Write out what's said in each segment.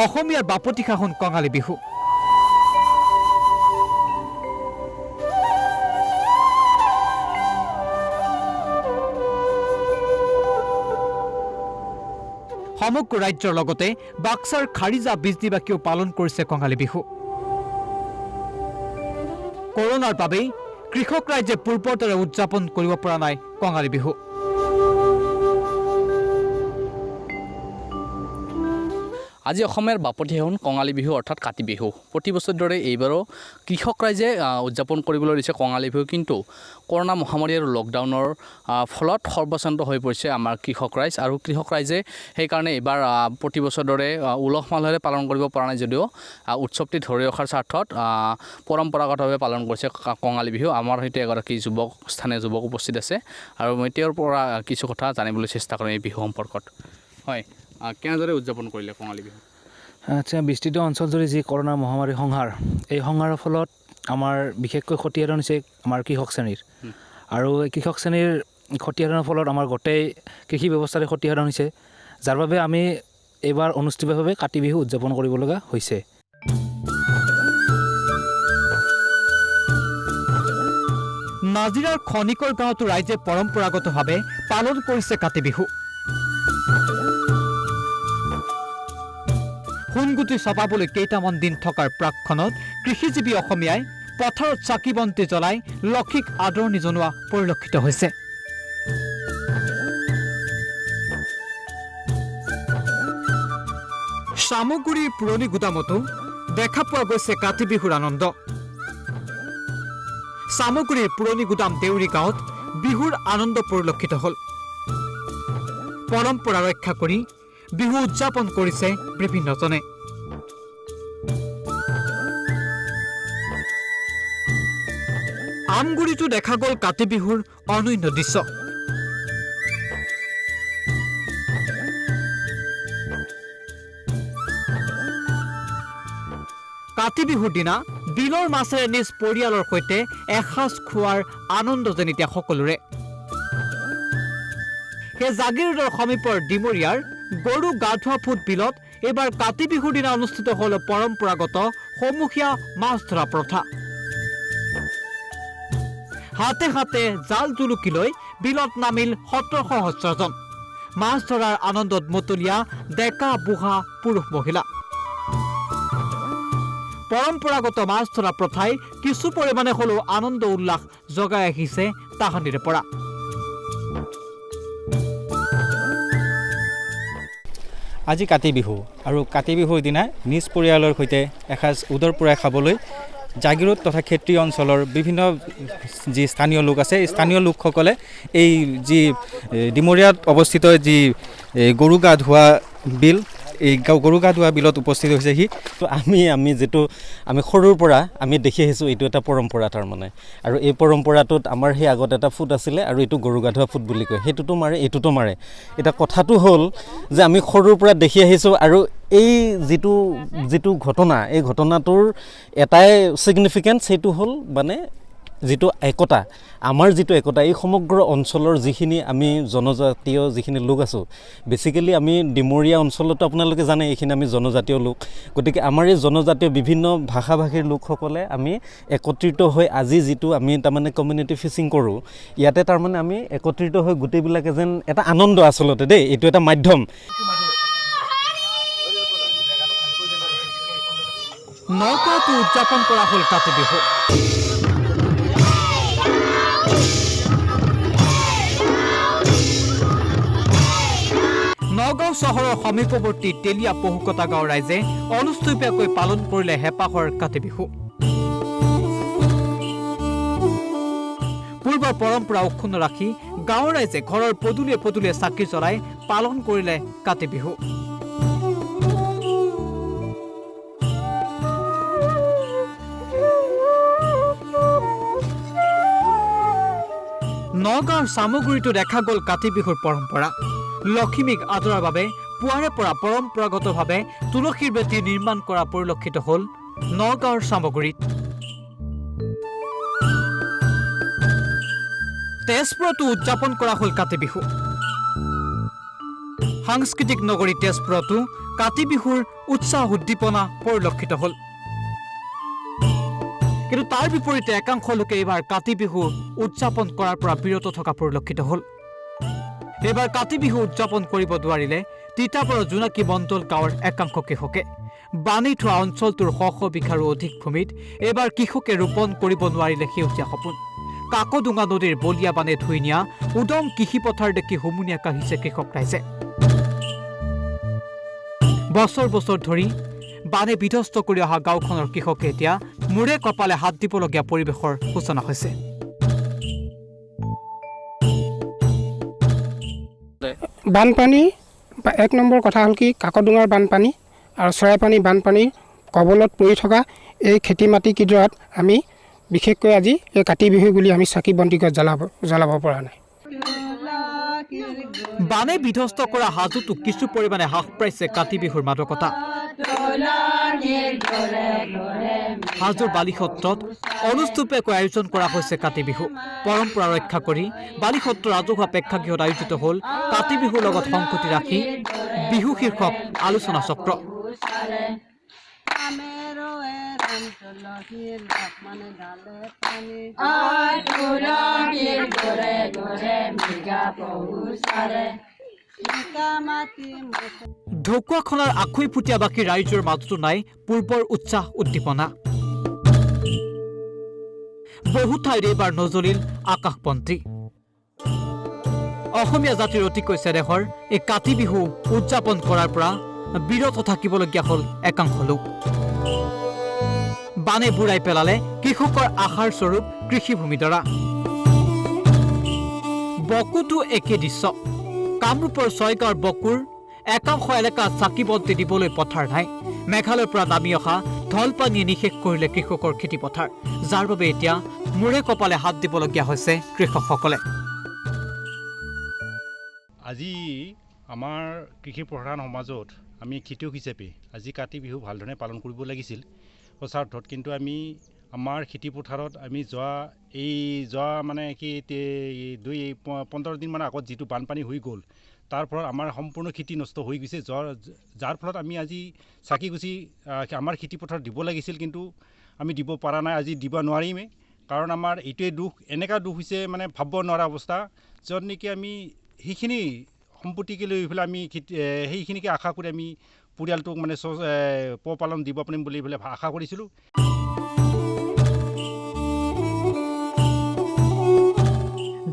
অসমীয়াৰ বাপতি সাহোন কঙালী বিহু সমগ্ৰ ৰাজ্যৰ লগতে বাক্সাৰ খাৰিজা বিজনীবাকীও পালন কৰিছে কঙালী বিহু কৰোনাৰ বাবে কৃষক ৰাইজে পূৰ্বৰ দৰে উদযাপন কৰিব পৰা নাই কঙালী বিহু আজি অসমৰ বাপতি সাহোন কঙালী বিহু অৰ্থাৎ কাতি বিহু প্ৰতি বছৰৰ দৰে এইবাৰো কৃষক ৰাইজে উদযাপন কৰিবলৈ দিছে কঙালী বিহু কিন্তু কৰোনা মহামাৰী আৰু লকডাউনৰ ফলত সৰ্বশান্ত হৈ পৰিছে আমাৰ কৃষক ৰাইজ আৰু কৃষক ৰাইজে সেইকাৰণে এইবাৰ প্ৰতি বছৰৰ দৰে উলহ মালহেৰে পালন কৰিব পৰা নাই যদিও উৎসৱটি ধৰি ৰখাৰ স্বাৰ্থত পৰম্পৰাগতভাৱে পালন কৰিছে কঙালী বিহু আমাৰ সৈতে এগৰাকী স্থানীয় যুৱক উপস্থিত আছে আৰু মই তেওঁৰ পৰা কিছু কথা জানিবলৈ চেষ্টা কৰিম এই বিহু সম্পৰ্কত হয় কেনেদৰে উদযাপন কৰিলে কঙালী বিহু আচ্ছা বিস্তৃত অঞ্চল জুৰি যি কৰোনা মহামাৰী সংহাৰ এই সংহাৰৰ ফলত আমাৰ বিশেষকৈ ক্ষতিসাধন হৈছে আমাৰ কৃষক শ্ৰেণীৰ আৰু এই কৃষক শ্ৰেণীৰ ক্ষতিসাধনৰ ফলত আমাৰ গোটেই কৃষি ব্যৱস্থাৰে ক্ষতিসাধন হৈছে যাৰ বাবে আমি এইবাৰ অনুষ্ঠিতভাৱে কাতি বিহু উদযাপন কৰিব লগা হৈছে নাজিৰাৰ খনিকৰ গাঁৱতো ৰাইজে পৰম্পৰাগতভাৱে পালন কৰিছে কাতি বিহু সোণগুটি চপাবলৈ কেইটামান দিন থকাৰ প্ৰাকখনত কৃষিজীৱী অসমীয়াই পথাৰত চাকি বন্তি জ্বলাই লক্ষীক আদৰণি জনোৱা পৰিলক্ষিত হৈছে সামগুৰিৰ পুৰণি গুদামতো দেখা পোৱা গৈছে কাতি বিহুৰ আনন্দ সামগুৰিৰ পুৰণি গুদাম দেউৰী গাঁৱত বিহুৰ আনন্দ পৰিলক্ষিত হ'ল পৰম্পৰা ৰক্ষা কৰি বিহু উদযাপন কৰিছে বিভিন্নজনে আমগুৰিতো দেখা গ'ল কাতি বিহুৰ অনন্য দৃশ্য কাতি বিহুৰ দিনা বিলৰ মাছেৰে নিজ পৰিয়ালৰ সৈতে এসাঁজ খোৱাৰ আনন্দ যেন এতিয়া সকলোৰে সেই জাগিৰোডৰ সমীপৰ ডিমৰীয়াৰ গৰু গা ধোৱা ফুট বিলত এইবাৰ কাতি বিহুৰ দিনা অনুষ্ঠিত হ'ল পৰম্পৰাগত সমূহীয়া মাছ ধৰা প্ৰথা হাতে হাতে জাল জুলুকি লৈ বিলত নামিল শত সহস্ৰজন মাছ ধৰাৰ আনন্দত মতলীয়া ডেকা বুঢ়া পুৰুষ মহিলা পৰম্পৰাগত মাছ ধৰা প্ৰথাই কিছু পৰিমাণে হ'লেও আনন্দ উল্লাস জগাই আহিছে তাহানিৰে পৰা আজি কাতি বিহু আৰু কাতি বিহুৰ দিনা নিজ পৰিয়ালৰ সৈতে এসাঁজ উদৰ পূৰাই খাবলৈ জাগিৰোড তথা ক্ষেত্ৰীয় অঞ্চলৰ বিভিন্ন যি স্থানীয় লোক আছে স্থানীয় লোকসকলে এই যি ডিমৰীয়াত অৱস্থিত যি গৰু গা ধোৱা বিল এই গৰু গা ধোৱা বিলত উপস্থিত হৈছেহি তো আমি যিটো আমি সৰুৰ পৰা আমি দেখি আহিছোঁ এইটো এটা পৰম্পৰা তাৰমানে আৰু এই পৰম্পৰাটোত আমাৰ সেই আগত এটা ফুট আছিলে আৰু এইটো গৰু গা ধোৱা ফুট বুলি কয় সেইটোতো মাৰে এইটোতো মাৰে এটা কথাটো হ'ল যে আমি সৰুৰ পৰা দেখি আহিছোঁ আৰু এই যিটো ঘটনা এই ঘটনাটোৰ এটাই ছিগনিফিকেঞ্চ সেইটো হ'ল মানে যিটো একতা আমাৰ যিটো একতা এই সমগ্ৰ অঞ্চলৰ যিখিনি আমি জনজাতীয় যিখিনি লোক আছোঁ বেছিকেলি আমি ডিমৰীয়া অঞ্চলতো আপোনালোকে জানে এইখিনি আমি জনজাতীয় লোক গতিকে আমাৰ এই জনজাতীয় বিভিন্ন ভাষা ভাষীৰ লোকসকলে আমি একত্ৰিত হৈ আজি যিটো আমি তাৰমানে কমিউনিটি ফিচিং কৰোঁ ইয়াতে তাৰমানে আমি একত্ৰিত হৈ গোটেইবিলাকে যেন এটা আনন্দ আচলতে দেই এইটো এটা মাধ্যম নগাঁৱতো উদযাপন কৰা হ'ল কাতি বিহু নগাঁও চহৰৰ সমীপৱৰ্তী তেলীয়া পহুকটা গাঁৱৰ ৰাইজে অনুষ্টুপীয়াকৈ পালন কৰিলে হেঁপাহৰ কাতি বিহু পূৰ্বৰ পৰম্পৰা অক্ষুণ্ণ ৰাখি গাঁৱৰ ৰাইজে ঘৰৰ পদূলিয়ে পদূলিয়ে চাকি জ্বলাই পালন কৰিলে কাতি বিহু নগাঁৱৰ সামগুৰিতো দেখা গ'ল কাতি বিহুৰ পৰম্পৰা লক্ষ্মীক আদৰাৰ বাবে পুৱাৰে পৰা পৰম্পৰাগতভাৱে তুলসীৰ বেদী নিৰ্মাণ কৰা পৰিলক্ষিত হ'ল নগাঁৱৰ সামগুৰিত তেজপুৰতো উদযাপন কৰা হ'ল কাতি বিহু সাংস্কৃতিক নগৰী তেজপুৰতো কাতি বিহুৰ উৎসাহ উদ্দীপনা পৰিলক্ষিত হ'ল কিন্তু তাৰ বিপৰীতে একাংশ লোকে এইবাৰ কাতি বিহু উদযাপন কৰাৰ পৰা বিৰত থকা পৰিলক্ষিত হ'ল এইবাৰ কাতি বিহু উদযাপন কৰিব নোৱাৰিলে তিতাবৰৰ জোনাকী মণ্ডল গাঁৱৰ একাংশ কৃষকে বানি থোৱা অঞ্চলটোৰ শ শ বিঘাৰো অধিক ভূমিত এইবাৰ কৃষকে ৰোপণ কৰিব নোৱাৰিলে সেউজীয়া সপোন কাকডোঙা নদীৰ বলিয়া বানে ধুই নিয়া উদং কৃষি পথাৰ দেখি হুমুনিয়া কাঢ়িছে কৃষক ৰাইজে বছৰ বছৰ ধৰি বানে বিধ্বস্ত কৰি অহা গাঁওখনৰ কৃষকে এতিয়া মূৰে কপালে হাত দিবলগীয়া পৰিৱেশৰ সূচনা হৈছে বানপানী এক নম্বৰ কথা হ'ল কি কাকডোঙাৰ বানপানী আৰু চৰাইপানী বানপানীৰ কবলত পৰি থকা এই খেতি মাটি কিডৰত আমি বিশেষকৈ আজি এই কাতি বিহু বুলি আমি চাকি বন্তিগছ জ্বলাব পৰা নাই বানে বিধ্বস্ত কৰা হাজোতো কিছু পৰিমাণে হ্ৰাস পাইছে কাতি বিহুৰ মাদকতা হাজোৰ বালিসত্ৰত অনুষ্ঠুপীয়াকৈ আয়োজন কৰা হৈছে কাতি বিহু পৰম্পৰা ৰক্ষা কৰি বালিসত্ৰ ৰাজহুৱা প্ৰেক্ষাগৃহত আয়োজিত হ'ল কাতি বিহুৰ লগত সংগতি ৰাখি বিহু শীৰ্ষক আলোচনা চক্ৰ ঢকুৱাখনৰ আখৈ ফুটীয়া বাকী ৰাইজৰ মাজতো নাই পূৰ্বৰ উৎসাহ উদ্দীপনা বহু ঠাইত এইবাৰ নজ্বলিল আকাশবন্তি অসমীয়া জাতিৰ অতিকৈ চেনেহৰ এই কাতি বিহু উদযাপন কৰাৰ পৰা বিৰত থাকিবলগীয়া হ'ল একাংশ লোক বানে বুঢ়াই পেলালে কৃষকৰ আশাৰ স্বৰূপ কৃষিভূমিডৰা বকুতো একে দৃশ্য কামৰূপৰ ছয়গাঁৱৰ বকুৰ একাংশ এলেকাত চাকি বন্তি দিবলৈ পথাৰ নাই মেঘালয়ৰ পৰা নামি অহা ঢলপানীয়ে নিষেধ কৰিলে কৃষকৰ খেতি পথাৰ যাৰ বাবে এতিয়া মূৰে কপালে হাত দিবলগীয়া হৈছে কৃষকসকলে আজি আমাৰ কৃষি প্ৰধান সমাজত আমি খেতিয়ক হিচাপে আজি কাতি বিহু ভালধৰণে পালন কৰিব লাগিছিল সঁচা অৰ্থত কিন্তু আমি আমাৰ খেতি পথাৰত আমি যোৱা মানে কি 15 দিন মান আগত যিটো বানপানী হৈ গ'ল তাৰ ফলত আমাৰ সম্পূৰ্ণ খেতি নষ্ট হৈ গৈছে যাৰ ফলত আমি আজি চাকি গুচি আমাৰ খেতি পথাৰত দিব লাগিছিল কিন্তু আমি দিব পৰা নাই আজি দিব নোৱাৰিমেই কাৰণ আমাৰ এইটোৱে দুখ এনেকুৱা দুখ হৈছে মানে ভাবিব নোৱাৰা অৱস্থা য'ত নেকি আমি সেইখিনি সম্পত্তিকে লৈ পেলাই আমি সেইখিনিকে আশা কৰি আমি পৰিয়ালটোক মানে পোহপালন দিব পাৰিম বুলি পেলাই আশা কৰিছিলোঁ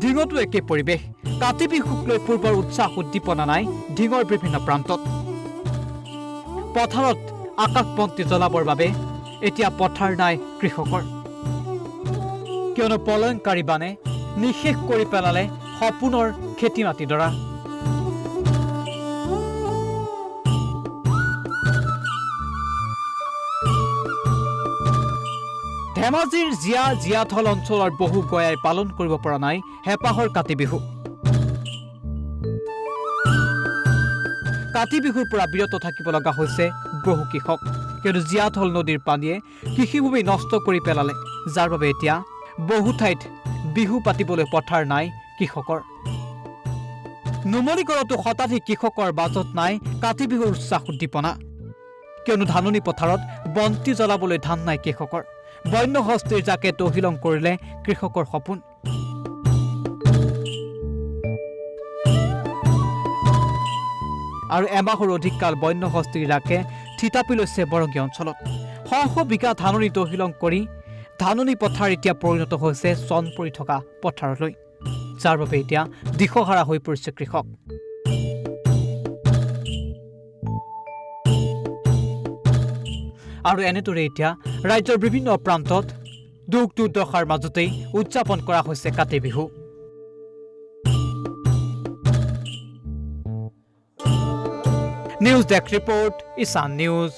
ঢিঙতো একে পৰিৱেশ কাতি বিহুক লৈ পূৰ্বৰ উৎসাহ উদ্দীপনা নাই ঢিঙৰ বিভিন্ন প্ৰান্তত পথাৰত আকাশবন্তি জ্বলাবৰ বাবে এতিয়া পথাৰ নাই কৃষকৰ কিয়নো প্ৰলয়ংকাৰী বানে নিষেধ কৰি পেলালে সপোনৰ খেতি মাটিডৰা ধেমাজিৰ জিয়াথল অঞ্চলৰ বহু গয়াই পালন কৰিব পৰা নাই হেঁপাহৰ কাতি বিহু কাতি বিহুৰ পৰা বিৰত থাকিব লগা হৈছে বহু কৃষক কিন্তু জিয়াথল নদীৰ পানীয়ে কৃষিভূমি নষ্ট কৰি পেলালে যাৰ বাবে এতিয়া বহু ঠাইত বিহু পাতিবলৈ পথাৰ নাই কৃষকৰ নুমলীগড়তো শতাধিক কৃষকৰ বাজত নাই কাতি বিহুৰ উৎসাহ উদ্দীপনা কিয়নো ধাননি পথাৰত বন্তি জ্বলাবলৈ ধান নাই কৃষকৰ বন্য হস্তীৰ জাকে তহিলং কৰিলে কৃষকৰ সপোন আৰু এমাহৰ অধিক কাল বন্য হস্তীৰ জাকে থিতাপি লৈছে বৰঙীয়া অঞ্চলত শ শ বিঘা ধাননি তহিলং কৰি ধাননি পথাৰ এতিয়া পৰিণত হৈছে চন পৰি থকা পথাৰলৈ যাৰ বাবে এতিয়া দিশহাৰা হৈ পৰিছে কৃষক আৰু এনেদৰে এতিয়া ৰাজ্যৰ বিভিন্ন প্ৰান্তত দুখ দুৰ্দশাৰ মাজতেই উদযাপন কৰা হৈছে Kati Bihu news desk report ইছান নিউজ